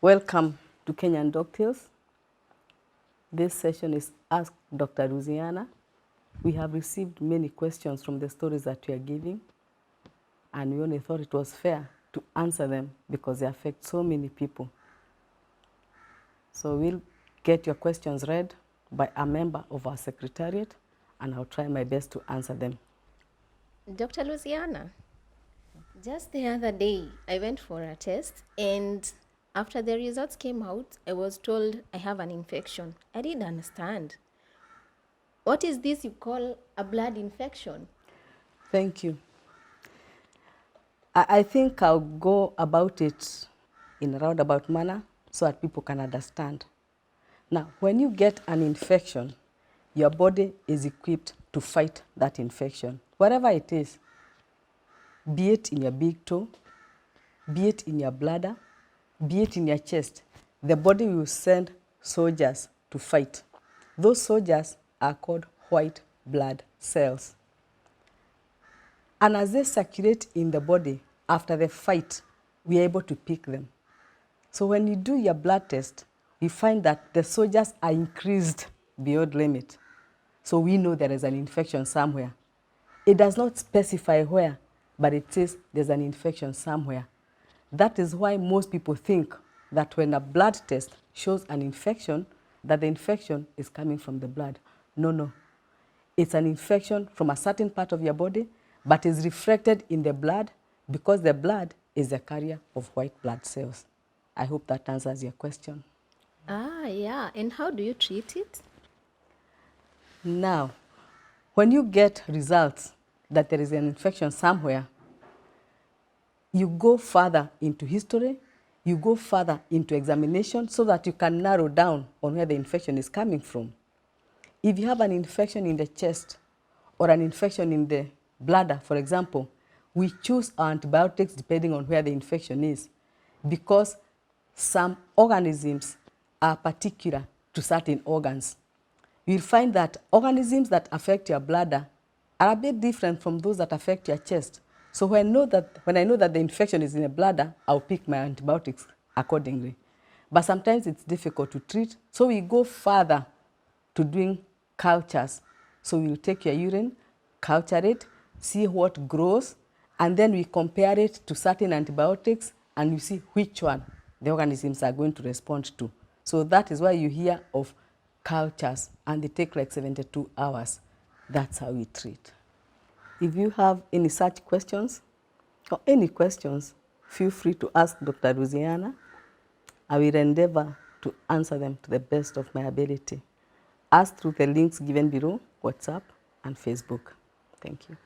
Welcome to Kenyan Doctors. This session is Ask Dr. Lucianna. We have received many questions from the stories that we are giving, and we only thought it was fair to answer them because they affect so many people. So we'll get your questions read by a member of our secretariat, and I'll try my best to answer them. Dr. Lucianna, just the other day I went for a test, and after the results came out, I was told I have an infection. I didn't understand. What is this you call a blood infection? Thank you. I think I'll go about it in a roundabout manner so that people can understand. Now, when you get an infection, your body is equipped to fight that infection, whatever it is, be it in your big toe, be it in your bladder, be it in your chest. The body will send soldiers to fight. Those soldiers are called white blood cells. And as they circulate in the body after the fight, we are able to pick them. So when you do your blood test, you find that the soldiers are increased beyond limit. So we know there is an infection somewhere. It does not specify where, but it says there's an infection somewhere. That is why most people think that when a blood test shows an infection, that the infection is coming from the blood. No, no. It's an infection from a certain part of your body, but is reflected in the blood because the blood is the carrier of white blood cells. I hope that answers your question. Ah, yeah. And how do you treat it? Now, when you get results that there is an infection somewhere, you go further into history, you go further into examination so that you can narrow down on where the infection is coming from. If you have an infection in the chest or an infection in the bladder, for example, we choose our antibiotics depending on where the infection is because some organisms are particular to certain organs. You'll find that organisms that affect your bladder are a bit different from those that affect your chest. So when I know that the infection is in the bladder, I'll pick my antibiotics accordingly. But sometimes it's difficult to treat, so we go further to doing cultures. So we'll take your urine, culture it, see what grows, and then we compare it to certain antibiotics, and you see which one the organisms are going to respond to. So that is why you hear of cultures, and they take like 72 hours. That's how we treat. If you have any such questions or any questions, feel free to ask Dr. Lucianna. I will endeavor to answer them to the best of my ability. Ask through the links given below, WhatsApp and Facebook. Thank you.